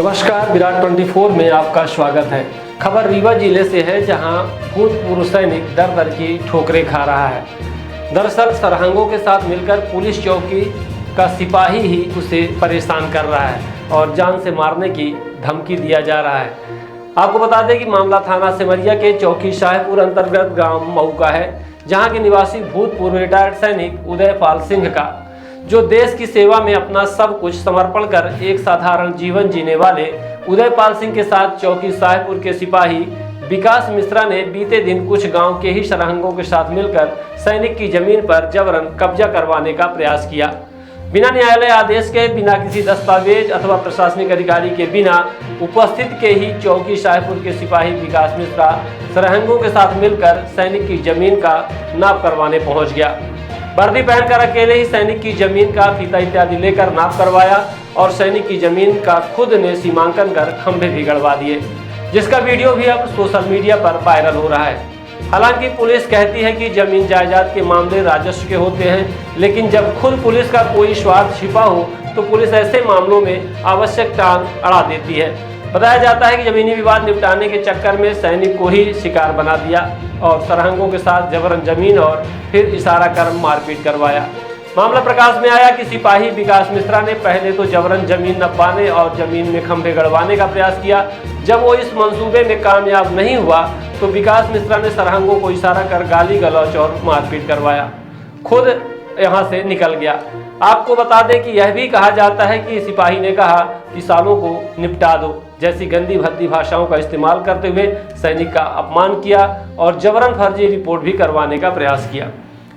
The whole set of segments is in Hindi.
नमस्कार, विराट 24 में आपका स्वागत है। खबर रीवा जिले से है, जहां भूतपूर्व सैनिक दर दर की ठोकरें खा रहा है। दरअसल सरहंगों के साथ मिलकर पुलिस चौकी का सिपाही ही उसे परेशान कर रहा है और जान से मारने की धमकी दिया जा रहा है। आपको बता दें कि मामला थाना सिमरिया के चौकी शाहपुर अंतर्गत गांव मऊ का है, जहां के निवासी भूतपूर्व रिटायर्ड सैनिक उदयपाल सिंह का, जो देश की सेवा में अपना सब कुछ समर्पण कर एक साधारण जीवन जीने वाले उदयपाल सिंह के साथ चौकी शाहपुर के सिपाही विकास मिश्रा ने बीते दिन कुछ गांव के ही सरहंगों के साथ मिलकर सैनिक की जमीन पर जबरन कब्जा करवाने का प्रयास किया। बिना न्यायालय आदेश के, बिना किसी दस्तावेज अथवा प्रशासनिक अधिकारी के बिना उपस्थित के ही चौकी शाहपुर के सिपाही विकास मिश्रा सरहंगों के साथ मिलकर सैनिक की जमीन का नाप करवाने पहुंच गया। वर्दी पहनकर अकेले ही सैनिक की जमीन का फीता इत्यादि लेकर नाप करवाया और सैनिक की जमीन का खुद ने सीमांकन कर खंभे भी गड़वा दिए, जिसका वीडियो भी अब सोशल मीडिया पर वायरल हो रहा है। हालांकि पुलिस कहती है कि जमीन जायदाद के मामले राजस्व के होते हैं, लेकिन जब खुद पुलिस का कोई स्वार्थ छिपा हो तो पुलिस ऐसे मामलों में आवश्यक टांग अड़ा देती है। बताया जाता है कि जमीनी विवाद निपटाने के चक्कर में सैनिक को ही शिकार बना दिया और सरहंगों के साथ जबरन जमीन और फिर इशारा कर मारपीट करवाया। मामला प्रकाश में आया कि सिपाही विकास मिश्रा ने पहले तो जबरन जमीन नपवाने और जमीन में खंभे गड़वाने का प्रयास किया। जब वो इस मंसूबे में कामयाब नहीं हुआ तो विकास मिश्रा ने सरहंगों को इशारा कर गाली गलौच और मारपीट करवाया, खुद यहाँ से निकल गया। आपको बता दें कि यह भी कहा जाता है कि सिपाही ने कहा कि सालों को निपटा दो जैसी गंदी भद्दी भाषाओं का इस्तेमाल करते हुए सैनिक का अपमान किया और जबरन फर्जी रिपोर्ट भी करवाने का प्रयास किया।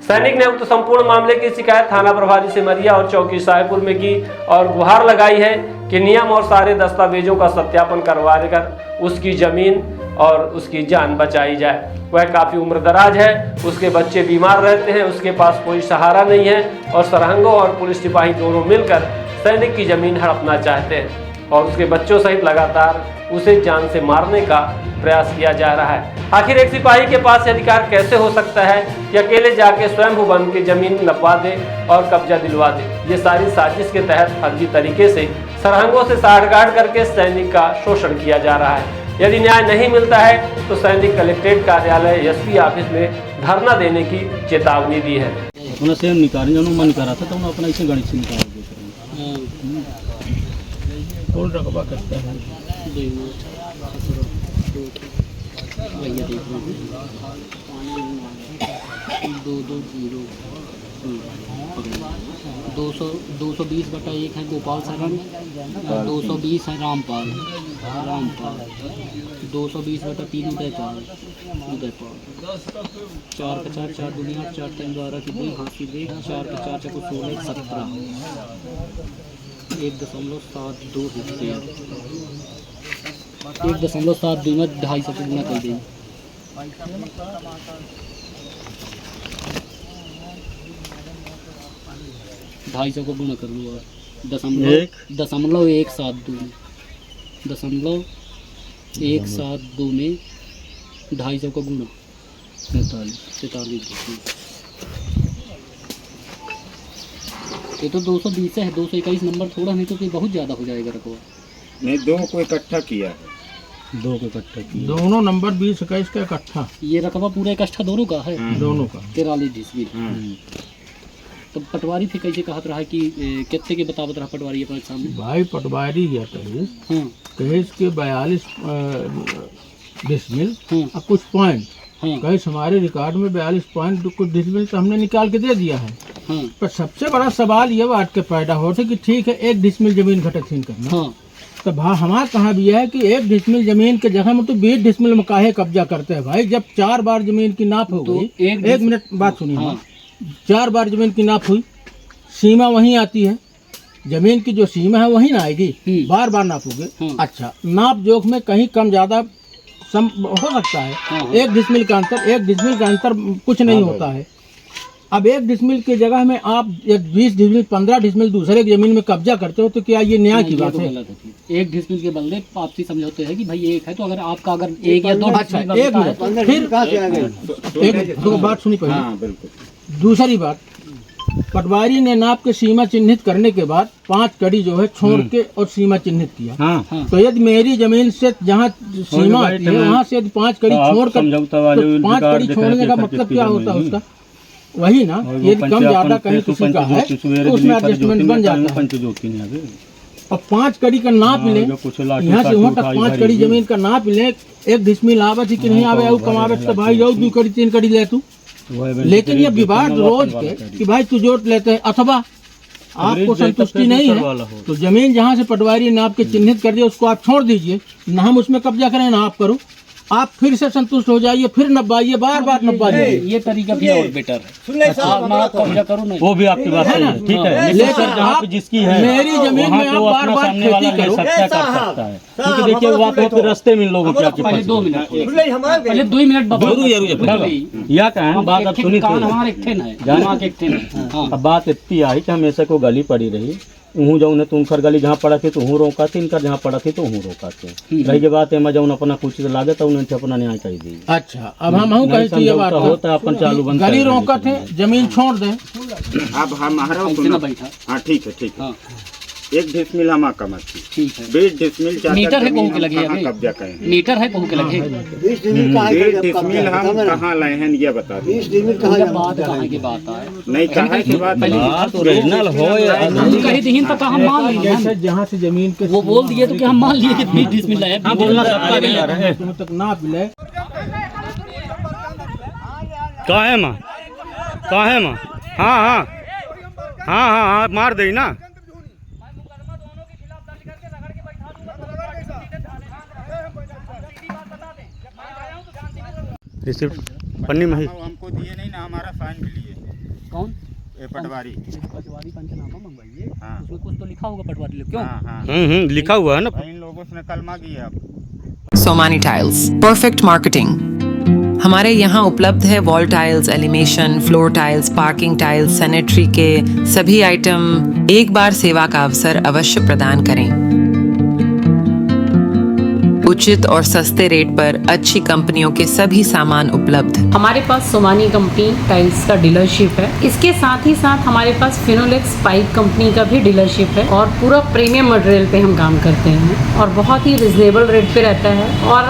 सैनिक ने उक्त संपूर्ण मामले की शिकायत थाना प्रभारी सिमरिया और चौकी शाहपुर में की और गुहार लगाई है कि नियम और सारे दस्तावेजों का सत्यापन करवा कर उसकी जमीन और उसकी जान बचाई जाए। वह काफ़ी उम्रदराज है, उसके बच्चे बीमार रहते हैं, उसके पास कोई सहारा नहीं है और सरहंगों और पुलिस सिपाही दोनों मिलकर सैनिक की जमीन हड़पना चाहते हैं और उसके बच्चों सहित लगातार उसे जान से मारने का प्रयास किया जा रहा है। आखिर एक सिपाही के पास अधिकार कैसे हो सकता है कि अकेले जाके स्वयं बन के जमीन नपवा दे और कब्जा दिलवा दे? ये सारी साजिश के तहत फर्जी तरीके से सरहंगों से साठगांठ करके सैनिक का शोषण किया जा रहा है। यदि न्याय नहीं मिलता है तो सैनिक कलेक्ट्रेट कार्यालय एसपी ऑफिस में धरना देने की चेतावनी दी है। अपना से निकाल मन करा था तो अपना इसे गणित से निकाल कौन रकबा करता है भैया देख दो 220/1 है गोपाल शरण, 220 है रामपाल 220/3 उदयपाल 4 का 4 दुनिया 4 3 12 की 2 हाथी दे 4 का 4 चको 16 17 1.72 हेक्टेयर 1.72 में 250 से गुना कर देंगे। 250 को गुना कर लो और 0.172 में 250 को गुना 43 ये तो 220 है, 221 नंबर थोड़ा नहीं तो बहुत ज़्यादा हो जाएगा रकबा। नहीं, दो को इकट्ठा किया है, दोनों नंबर 20-21 का इकट्ठा। ये रकबा पूरा इकट्ठा दोनों का है, दोनों का 43 डिसमिल। तो पटवारी फिर कैसे कहत रहा कि कितने के बतावत रहा पटवारी अपने सामने? भाई पटवारी या कहेज के 42 डिसमिल और कुछ पॉइंट कहे हमारे रिकॉर्ड में 42 पॉइंट कुछ डिसमिल तो हमने निकाल के दे दिया है। पर सबसे बड़ा सवाल ये बात के पैदा हो कि ठीक है 1 डिसमिल जमीन घटकहीन करना, तो हमारा कहाँ भी है कि 1 डिसमिल जमीन के जगह में तो 20 डिसमिल में काहे कब्जा करते हैं भाई? जब 4 बार जमीन की नाप हो गई, 1 मिनट बात सुनिए, 4 बार जमीन की नाप हुई, सीमा वहीं आती है, जमीन की जो सीमा है वहीं ना आएगी, बार बार नापोगे। अच्छा, नाप जोख में कहीं कम ज्यादा हो सकता है, 1 डिसमिल का अंतर कुछ नहीं होता है। अब 1 डिसमिल की जगह में आप 20 डिसमिल 15 डिसमिल दूसरे की जमीन में कब्जा करते हो तो क्या ये न्याय की बात है? 1 डिसमिल के बदले आपसी समझौते हैं कि भाई 1 है तो अगर आपका अगर 1 या 2 फिर एक बात सुनी पहले। दूसरी बात, पटवारी ने नाप के सीमा चिन्हित करने के बाद 5 कड़ी जो है छोड़ के और सीमा चिन्हित किया। हाँ। तो यदि मेरी जमीन से जहाँ सीमा आती है वहाँ से यदि 5 कड़ी छोड़ कर, तो 5 कड़ी छोड़ने का मतलब क्या होता है उसका? वही ना, यदि कम ज्यादा कहीं किसी का है तो उसमें एडजस्टमेंट बन जाता है। अब 5 कड़ी का नाप ले, यहाँ से वहाँ तक 5 कड़ी जमीन का नाप ले, 1 डिसमिल आवे थी कि नहीं आवे, और कमावे तो भाई जाओ 2 कड़ी 3 कड़ी ले तू। लेकिन ये विवाद रोज के कि भाई तू जोत लेते हैं, अथवा आपको संतुष्टि नहीं है तो जमीन जहाँ से पटवारी ने आपके चिन्हित कर दिया उसको आप छोड़ दीजिए, ना हम उसमें कब्जा करें ना आप करो। आप फिर से संतुष्ट हो जाइए, फिर नब्बाइए, बार बार नब्बाइए। ये तरीका भी और बेटर है। आप कब्जा करो नहीं, वो भी आपकी बात है ना, ठीक है। लेकिन आप जिसकी है मेरी जमीन में आप बार बार खेती करो, कर सकता है। क्योंकि देखिए बात है, फिर रास्ते में लोगों के आपके पहले 2 मिनट पहले 2 मिनट या कहें बात अब सुनी थी हमारे एक थे ना एक थे ना। अब बात इतनी आई कि हमेशा को गली पड़ी रही, हूँ जाऊँ ने तुम खर गली जहाँ पड़ा थी तो हूँ रोका थी, इनका जहाँ पड़ा थी तो हूँ रोका थे। रही के बात है मैं जाऊँ अपना कुछ लागे तो उन्हें अपना न्याय कर दी। अच्छा, अब हम कही थी ये बात होता अपन चालू बंद गली रोका थे, जमीन छोड़ दे। अब हमारा हाँ ठीक है। 1 डिसमिल हम कम थी, ठीक है। 20 डिसमिल मीटर है कहूँ के लगे कब्जा करें, मीटर है कहूँ के लगे 20 डिसमिल हम कहाँ लाए हैं ये बता दें। 20 डिसमिल बात कहाँ की बात है? नहीं कहाँ की बात ओरिजिनल हो या कही दीन तो हम मान लिए, जहाँ से जमीन के वो बोल दिए तो कि हम मान लिए कि 20 डिसमिल है। बोलना सबका नहीं आ रहा है। तक ना मिले कहाँ है माँ, कहाँ है माँ? हाँ मार दे ना। रिसिप्ट पन्नी में ही हमको दिए नहीं ना, हमारा फाइन भी लिए। कौन? पटवारी पंचनामा मंगवाइए, हाँ। उसमें कुछ तो लिखा होगा पटवारी लोग, क्यों? हाँ। लिखा हुआ है ना। इन लोगों से कलमा किया। Somany tiles, perfect marketing. हमारे यहाँ उपलब्ध है wall tiles, elevation, floor tiles, parking tiles, sanitary के सभी आइटम। एक बार सेवा का अवसर अवश्य प्रदान करें। उचित और सस्ते रेट पर अच्छी कंपनियों के सभी सामान उपलब्ध। हमारे पास सोमानी कंपनी टाइल्स का डीलरशिप है। इसके साथ ही साथ हमारे पास फिनोलेक्स पाइप कंपनी का भी डीलरशिप है और पूरा प्रीमियम मटेरियल पे हम काम करते हैं और बहुत ही रिजनेबल रेट पे रहता है। और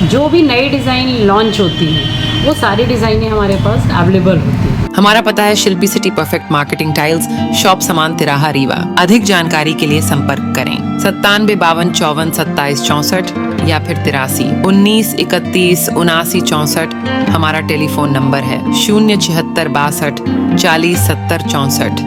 जो भी नई डिज़ाइन लॉन्च होती है वो सारी डिज़ाइनें हमारे पास अवेलेबल होती है। हमारा पता है Shilpi city perfect marketing tiles, shop Saman तिराहा रीवा। अधिक जानकारी के लिए संपर्क करें 97 52 54 27 64 या फिर 83 19 31 79 64। हमारा टेलीफोन नंबर है 076 62 40 70 64।